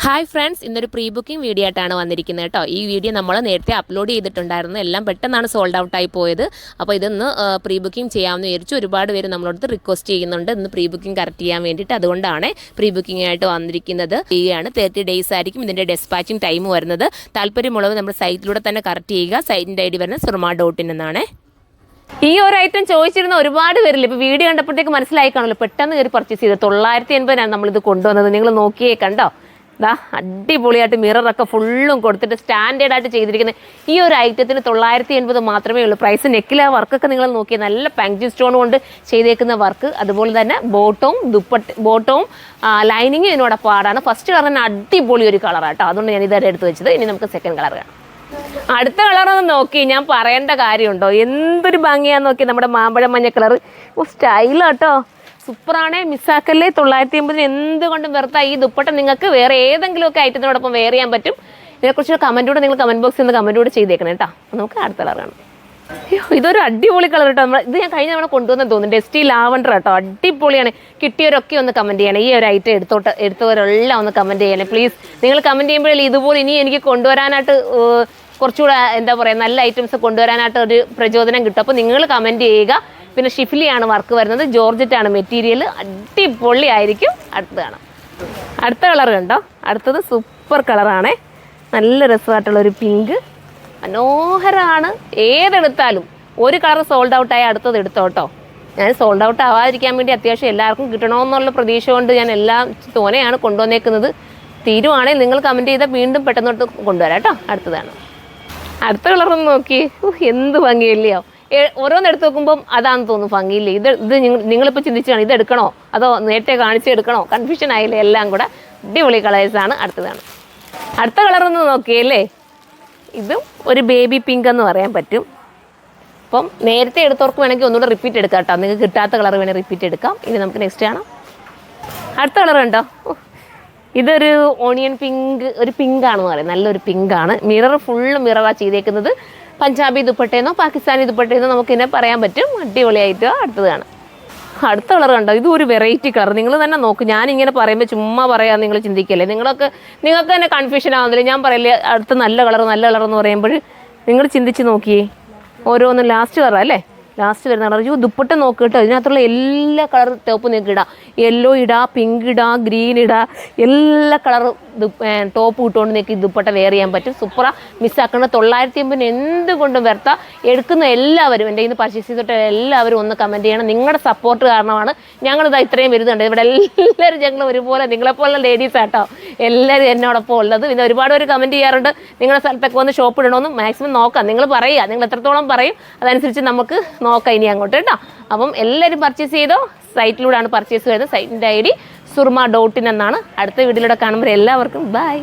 Hi friends, ഇന്നൊരു pre booking video ആയിട്ടാണ് വന്നിരിക്കുന്നത് കേട്ടോ. ഈ വീഡിയോ നമ്മൾ നേരത്തെ അപ്ലോഡ് ചെയ്തിട്ടുണ്ടായിരുന്നു. എല്ലാം പെട്ടെന്നാണ് സോൾഡ് ഔട്ടായി പോയത്. അപ്പോൾ ഇതൊന്ന് പ്രീ ബുക്കിംഗ് ചെയ്യാമെന്ന് വിചാരിച്ചു. ഒരുപാട് പേര് നമ്മളോട് റിക്വസ്റ്റ് ചെയ്യുന്നുണ്ട് ഇന്ന് പ്രീ ബുക്കിംഗ് കറക്റ്റ് ചെയ്യാൻ വേണ്ടിയിട്ട്. അതുകൊണ്ടാണ് പ്രീ ബുക്കിംഗ് ആയിട്ട് വന്നിരിക്കുന്നത്. ആണ് 30 ഡേയ്സ് ആയിരിക്കും ഇതിൻ്റെ ഡെസ്പാച്ചിങ് ടൈം വരുന്നത്. താല്പര്യമുള്ളവർ നമ്മുടെ സൈറ്റിലൂടെ തന്നെ കറക്റ്റ് ചെയ്യുക. സൈറ്റിൻ്റെ ID വരുന്നത് surma.in എന്നാണ്. ഈ ഒരു ഐറ്റം ചോദിച്ചിരുന്ന ഒരുപാട് പേരില്ല. ഇപ്പോൾ വീഡിയോ കണ്ടപ്പോഴത്തേക്ക് മനസ്സിലായി കാണുമല്ലോ, പെട്ടെന്ന് കയറി പർച്ചേസ് ചെയ്ത് 980 നമ്മളിത് കൊണ്ടുവന്നത്. നിങ്ങൾ നോക്കിയേ കണ്ടോ, ഇതാ അടിപൊളിയായിട്ട് മിററൊക്കെ ഫുള്ളും കൊടുത്തിട്ട് സ്റ്റാൻഡേർഡായിട്ട് ചെയ്തിരിക്കുന്നത്. ഈ ഒരു ഐറ്റത്തിന് 980 മാത്രമേ ഉള്ളൂ. പ്രൈസ് നെക്കിലെ വർക്കൊക്കെ നിങ്ങൾ നോക്കിയാൽ നല്ല പാങ്ജി സ്റ്റോൺ കൊണ്ട് ചെയ്തേക്കുന്ന വർക്ക്. അതുപോലെ തന്നെ ബോട്ടവും ലൈനിങ്ങും ഇതിനോടൊപ്പം പാടാണ്. ഫസ്റ്റ് കളർ തന്നെ അടിപൊളി ഒരു കളറാട്ടോ. അതുകൊണ്ട് ഞാൻ ഇതായിട്ട് എടുത്ത് വെച്ചത്. ഇനി നമുക്ക് സെക്കൻഡ് കളർ കാണാം. അടുത്ത കളറൊന്ന് നോക്കി, ഞാൻ പറയേണ്ട കാര്യമുണ്ടോ, എന്തൊരു ഭംഗിയാന്ന് നോക്കി. നമ്മുടെ മാമ്പഴം മഞ്ഞ കളർ സ്റ്റൈലാട്ടോ, സൂപ്പറാണേ. മിസ്സാക്കല്ലേ. 980 എന്തുകൊണ്ടും വെറുത്ത ഈ ദുപ്പട്ട നിങ്ങൾക്ക് വേറെ ഏതെങ്കിലുമൊക്കെ ഐറ്റത്തിനോടൊപ്പം വെയർ ചെയ്യാൻ പറ്റും. ഇതിനെക്കുറിച്ച് കമൻറ്റൂടെ നിങ്ങൾ കമൻറ്റ് ബോക്സിൽ നിന്ന് കമൻറ്റൂടെ ചെയ്തേക്കണം കേട്ടോ. നമുക്ക് അടുത്ത കളർ കാണാം. അയ്യോ, ഇതൊരു അടിപൊളി കളർ കേട്ടോ. ഇത് ഞാൻ കഴിഞ്ഞ തവണ കൊണ്ടുവന്ന് തോന്നുന്നു. ഡസ്റ്റി ലാവണ്ടർ കേട്ടോ, അടിപൊളിയാണ്. കിട്ടിയവരൊക്കെ ഒന്ന് കമൻറ്റ് ചെയ്യണം. ഈ ഒരു ഐറ്റം എടുത്തവരെല്ലാം ഒന്ന് കമൻറ്റ് ചെയ്യണേ പ്ലീസ്. നിങ്ങൾ കമൻറ്റ് ചെയ്യുമ്പോഴേ ഇതുപോലെ ഇനി എനിക്ക് കൊണ്ടുവരാനായിട്ട് കുറച്ചുകൂടെ എന്താ പറയുക, നല്ല ഐറ്റംസ് കൊണ്ടുവരാനായിട്ട് ഒരു പ്രചോദനം കിട്ടും. അപ്പോൾ നിങ്ങൾ കമൻറ്റ് ചെയ്യുക. പിന്നെ ഷിഫ്ലിയാണ് വർക്ക് വരുന്നത്, ജോർജറ്റാണ് മെറ്റീരിയൽ, അടിപൊളി ആയിരിക്കും. അടുത്ത് കാണാം. അടുത്ത കളർ കണ്ടോ, അടുത്തത് സൂപ്പർ കളറാണേ. നല്ല രസമായിട്ടുള്ളൊരു പിങ്ക്, മനോഹരമാണ്. ഏതെടുത്താലും ഒരു കളർ സോൾഡ് ഔട്ടായി അടുത്തത് എടുത്തോട്ടോ. ഞാൻ സോൾഡ് ഔട്ട് ആവാതിരിക്കാൻ വേണ്ടി അത്യാവശ്യം എല്ലാവർക്കും കിട്ടണമെന്നുള്ള പ്രതീക്ഷ കൊണ്ട് ഞാൻ എല്ലാം തോനെയാണ് കൊണ്ടുവന്നേക്കുന്നത്. തീരുവാണെങ്കിൽ നിങ്ങൾ കമൻറ്റ് ചെയ്താൽ വീണ്ടും പെട്ടെന്നോട്ട് കൊണ്ടുവരാം കേട്ടോ. അടുത്തതാണ്. അടുത്ത കളറൊന്ന് നോക്കി, എന്ത് ഭംഗിയില്ലയോ. ഓരോന്നെടുത്ത് നോക്കുമ്പം അതാണെന്ന് തോന്നുന്നു ഭംഗിയില്ലേ. ഇത് നിങ്ങളിപ്പോൾ ചിന്തിച്ചാണ് ഇതെടുക്കണോ അതോ നേരത്തെ കാണിച്ചെടുക്കണോ, കൺഫ്യൂഷൻ ആയില്ലേ. എല്ലാം കൂടെ അടിപൊളി കളേഴ്സാണ്. അടുത്തതാണ്. അടുത്ത കളറൊന്ന് നോക്കിയല്ലേ, ഇതും ഒരു ബേബി പിങ്ക് എന്ന് പറയാൻ പറ്റും. അപ്പം നേരത്തെ എടുത്തവർക്ക് വേണമെങ്കിൽ ഒന്നുകൂടെ റിപ്പീറ്റ് എടുക്കാം കേട്ടോ. നിങ്ങൾക്ക് കിട്ടാത്ത കളർ വേണമെങ്കിൽ റിപ്പീറ്റ് എടുക്കാം. ഇനി നമുക്ക് നെക്സ്റ്റ് കാണാം. അടുത്ത കളർ കണ്ടോ, ഇതൊരു ഓണിയൻ പിങ്ക്, ഒരു പിങ്കാണെന്ന് പറയും. നല്ലൊരു പിങ്കാണ്. മിറർ ഫുള്ള് മിററാണ് ചെയ്തേക്കുന്നത്. പഞ്ചാബി ദുപ്പട്ടയെന്നോ പാകിസ്ഥാനി ദുപ്പട്ടയെന്നോ നമുക്കിതിനെ പറയാൻ പറ്റും. അടിപൊളിയായിട്ട് അടുത്തതാണ്. അടുത്ത കളർ കണ്ടോ, ഇതും ഒരു വെറൈറ്റി കളർ. നിങ്ങൾ തന്നെ നോക്കും. ഞാനിങ്ങനെ പറയുമ്പോൾ ചുമ്മാ പറയാൻ നിങ്ങൾ ചിന്തിക്കല്ലേ. നിങ്ങൾക്ക് തന്നെ കൺഫ്യൂഷൻ ആവുന്നില്ല. ഞാൻ പറയില്ലേ അടുത്ത നല്ല കളർ എന്ന് പറയുമ്പോൾ നിങ്ങൾ ചിന്തിച്ച് നോക്കിയേ. ഓരോന്നും ലാസ്റ്റ് കളറല്ലേ, ലാസ്റ്റ് വരുന്ന കളർ. ദുപ്പട്ട നോക്ക് കേട്ടോ. ഇതിനകത്തുള്ള എല്ലാ കളർ ടോപ്പ് നിങ്ങൾക്ക് ഇടാം. യെല്ലോ ഇടാം, പിങ്ക് ഇടാം, ഗ്രീൻ ഇടാം. എല്ലാ കളർ ടോപ്പ് ഇട്ടുകൊണ്ട് നിങ്ങൾക്ക് ഈ ദുപ്പട്ട വെയർ ചെയ്യാൻ പറ്റും. സൂപ്പറാ. മിസ്സാക്കണം. 980 എന്തുകൊണ്ടും വെറുത്ത. എടുക്കുന്ന എല്ലാവരും, എൻ്റെ ഇന്ന് പർച്ചേസ് ചെയ്തിട്ട് എല്ലാവരും ഒന്ന് കമൻറ്റ് ചെയ്യണം. നിങ്ങളുടെ സപ്പോർട്ട് കാരണമാണ് ഞങ്ങളിതാ ഇത്രയും വരുന്നുണ്ട്. ഇവിടെ എല്ലാവരും ഞങ്ങൾ ഒരുപോലെ നിങ്ങളെപ്പോലുള്ള ലേഡീസ് ആട്ടോ എല്ലാവരും എന്നോടൊപ്പം ഉള്ളത്. പിന്നെ ഒരുപാട് പേര് കമൻറ്റ് ചെയ്യാറുണ്ട് നിങ്ങളുടെ സ്ഥലത്തൊക്കെ വന്ന് ഷോപ്പ് ഇടണമെന്ന്. മാക്സിമം നോക്കാം. നിങ്ങൾ പറയുക, നിങ്ങൾ എത്രത്തോളം പറയും അതനുസരിച്ച് നമുക്ക് നോക്കാം ഇനി അങ്ങോട്ട് കേട്ടോ. അപ്പം എല്ലാവരും പർച്ചേസ് ചെയ്തോ. സൈറ്റിലൂടെയാണ് പർച്ചേസ് ചെയ്തത്. സൈറ്റിൻ്റെ ID surma.in എന്നാണ്. അടുത്ത വീഡിയോയിലൂടെ കാണുമ്പോൾ എല്ലാവർക്കും ബൈ.